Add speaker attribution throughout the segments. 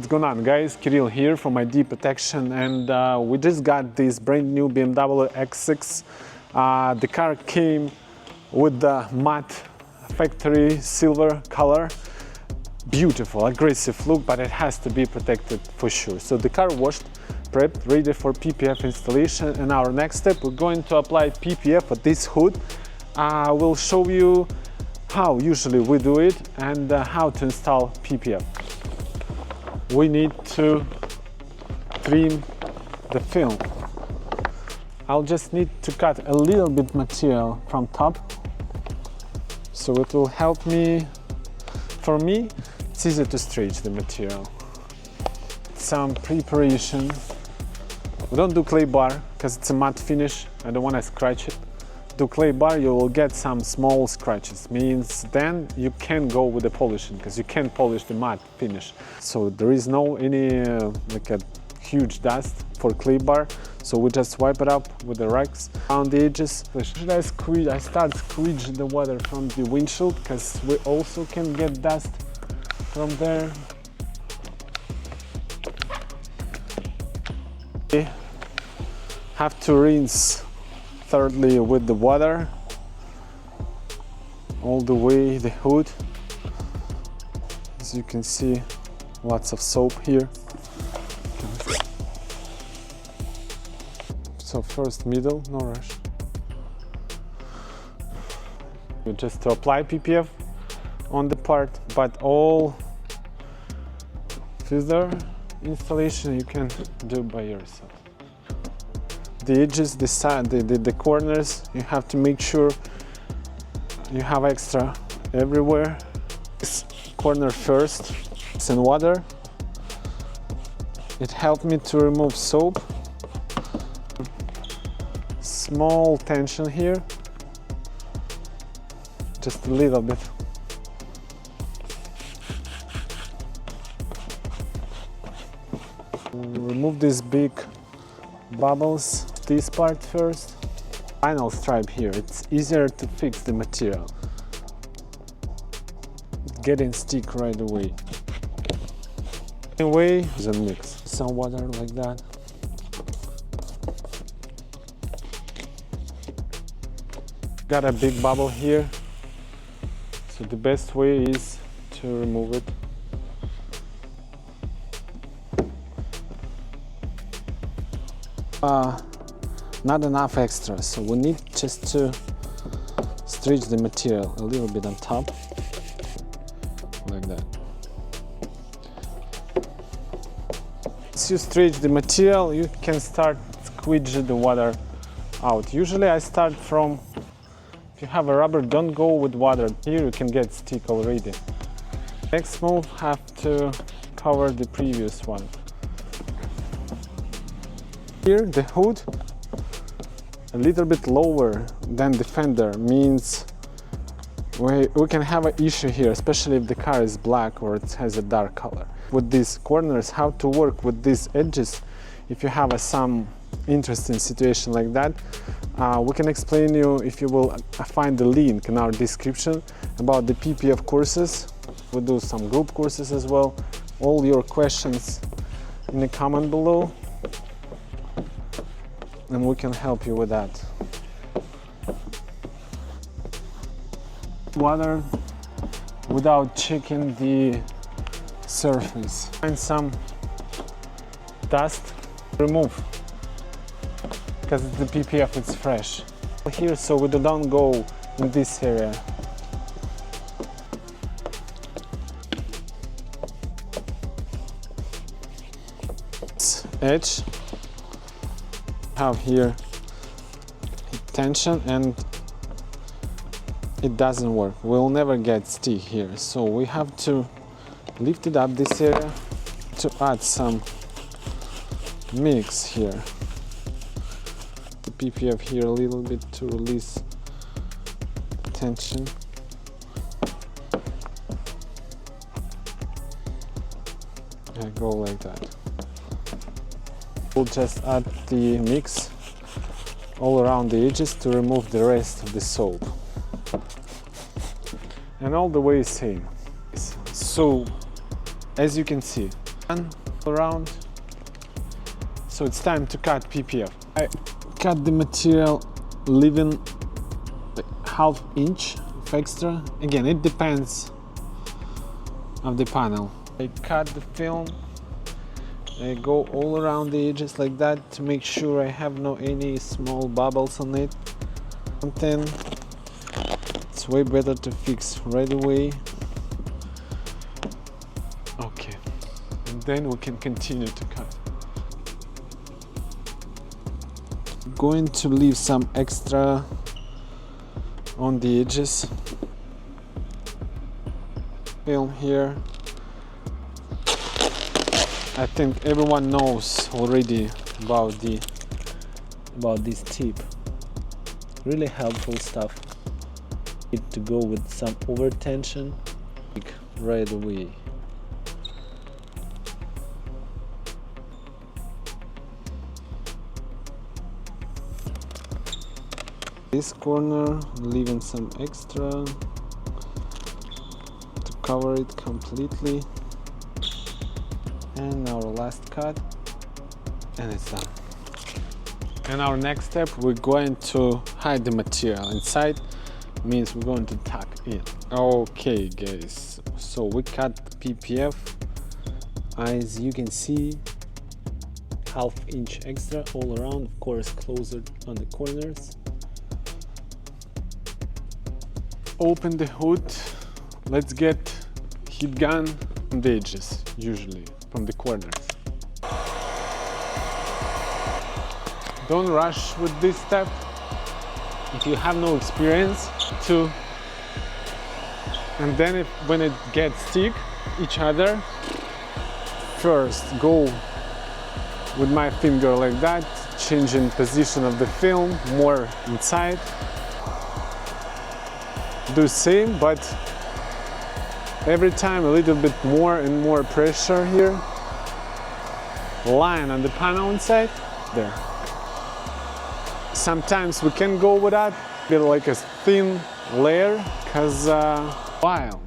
Speaker 1: What's going on, guys? Kirill here from ID Protection, and we just got this brand new BMW X6. The car came with the matte factory silver color. Beautiful, aggressive look, but it has to be protected for sure. So the car washed, prepped, ready for PPF installation. And our next step, we're going to apply PPF at this hood. We'll show you how usually we do it and how to install PPF. We need to trim the film. I'll just need to cut a little bit material from top, so it will help me. For me, it's easy to stretch the material. Some preparation. We don't do clay bar because it's a matte finish. I don't want to scratch it. Do clay bar, you will get some small scratches. Means then you can go with the polishing because you can polish the matte finish. So there is no any like a huge dust for clay bar. So we just wipe it up with the rags around the edges. Should I squeeze? I start squeeze the water from the windshield because we also can get dust from there. Okay. Have to rinse thirdly with the water all the way the hood. As you can see, lots of soap here. So first middle, no rush. Just to apply PPF on the part, but all further installation you can do by yourself. The edges, the side, the corners, you have to make sure you have extra everywhere. This corner first, it's in water. It helped me to remove soap. Small tension here, just a little bit. Remove these big bubbles. This part first. Final stripe here, it's easier to fix the material. Getting stick right away. Anyway, then mix some water like that. Got a big bubble here, so the best way is to remove it. Not enough extra, so we need just to stretch the material a little bit on top, like that. Once you stretch the material, you can start squeezing the water out. Usually I start from, if you have a rubber, don't go with water. Here you can get stick already. Next move, have to cover the previous one. Here the hood a little bit lower than the fender means we can have an issue here, especially if the car is black or it has a dark color. With these corners, how to work with these edges, if you have some interesting situation like that, we can explain you if you will find the link in our description about the PPF courses. We do some group courses as well. All your questions in the comment below, and we can help you with that. Water without checking the surface. Find some dust, remove, because the PPF is fresh. Here, so we don't go in this area. Edge. Have here tension and it doesn't work. We'll never get stick here, so we have to lift it up this area to add some mix here. The PPF here a little bit to release tension. I go like that. We'll just add the mix all around the edges to remove the rest of the soap. And all the way same. So as you can see, and around. So it's time to cut PPF. I cut the material, leaving like ½ inch of extra. Again, it depends of the panel. I cut the film. I go all around the edges like that to make sure I have no any small bubbles on it. Something it's way better to fix right away. Okay, and then we can continue to cut. I'm going to leave some extra on the edges. Film here. I think everyone knows already about this tip. Really helpful stuff. Need to go with some over tension right away. This corner, leaving some extra to cover it completely. And our last cut, and it's done. And our next step, we're going to hide the material inside, means we're going to tuck in. Okay guys, so we cut PPF, as you can see, ½ inch extra all around, of course closer on the corners. Open the hood, let's get heat gun on the edges, usually from the corners. Don't rush with this step. If you have no experience to, and then when it gets stick each other, first go with my finger like that, changing position of the film more inside. Do same, but every time a little bit more and more pressure here. Line on the panel inside, there. Sometimes we can go with that, bit like a thin layer, because while,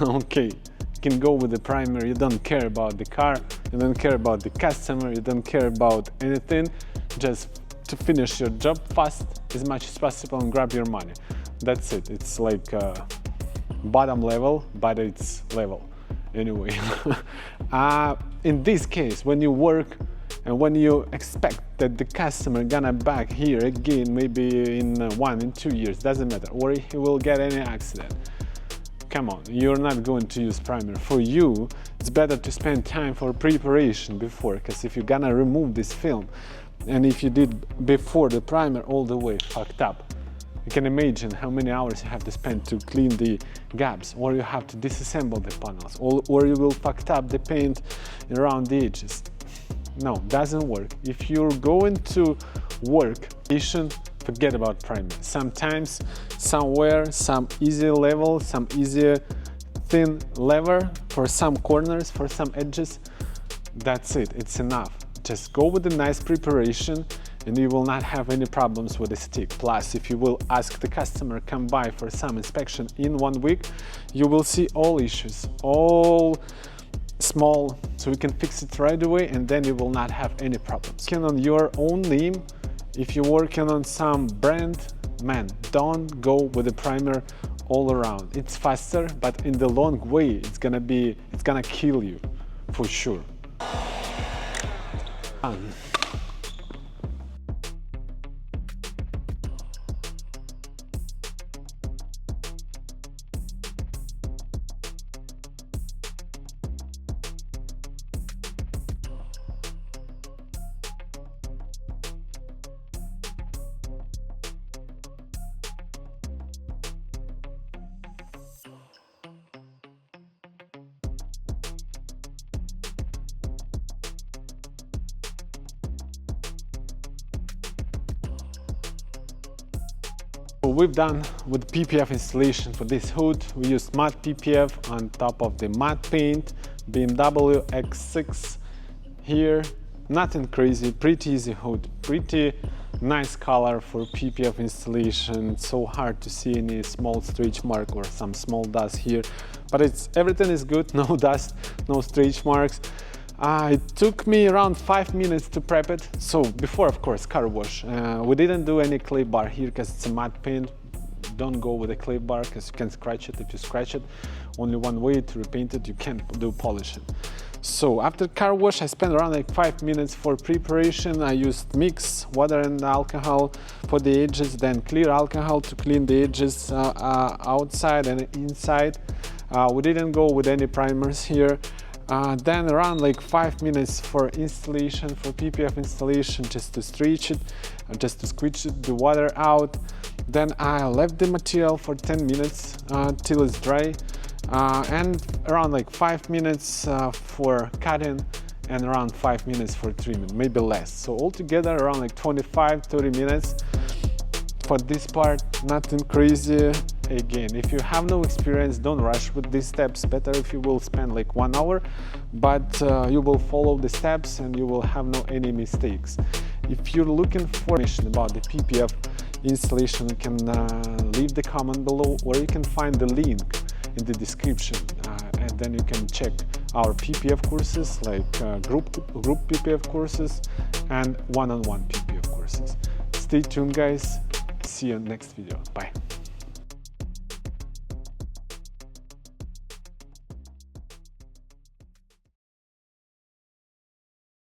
Speaker 1: okay, you can go with the primer, you don't care about the car, you don't care about the customer, you don't care about anything, just to finish your job fast, as much as possible and grab your money. That's it, it's like bottom level, but it's level anyway. In this case, when you work and when you expect that the customer gonna back here again, maybe in 1 and 2 years, doesn't matter, or he will get any accident, come on, you're not going to use primer. For you, it's better to spend time for preparation before, because if you're gonna remove this film, and if you did before the primer all the way fucked up, you can imagine how many hours you have to spend to clean the gaps, or you have to disassemble the panels, or you will fuck up the paint around the edges. No, doesn't work. If you're going to work, forget about primer. Sometimes, somewhere, some easy level, some easier thin lever for some corners, for some edges, that's it, it's enough. Just go with a nice preparation and you will not have any problems with the stick. Plus, if you will ask the customer come by for some inspection in 1 week, you will see all issues, all small, so we can fix it right away, and then you will not have any problems. Working on your own name, if you're working on some brand, man, don't go with the primer all around. It's faster, but in the long way, it's gonna kill you for sure. We've done with PPF installation for this hood. We used matte PPF on top of the matte paint, BMW X6 here. Nothing crazy, pretty easy hood, pretty Nice color for PPF installation. It's so hard to see any small stretch mark or some small dust here, but everything is good. No dust, no stretch marks. It took me around 5 minutes to prep it. So before, of course, car wash. We didn't do any clay bar here because it's a matte paint. Don't go with a clay bar because you can scratch it. If you scratch it, only one way to repaint it, you can't do polishing. So after car wash, I spent around like 5 minutes for preparation. I used mix water and alcohol for the edges, then clear alcohol to clean the edges outside and inside. We didn't go with any primers here. Then around like 5 minutes for installation, for PPF installation, just to stretch it, just to squeeze the water out. Then I left the material for 10 minutes till it's dry, and around like 5 minutes for cutting, and around 5 minutes for trimming, maybe less. So altogether around like 25-30 minutes for this part. Nothing crazy. Again, if you have no experience, don't rush with these steps. Better if you will spend like 1 hour, but you will follow the steps and you will have no any mistakes. If you're looking for information about the PPF installation, you can leave the comment below, or you can find the link in the description, and then you can check our PPF courses, like group PPF courses and one-on-one PPF courses. Stay tuned, guys. See you next video. Bye.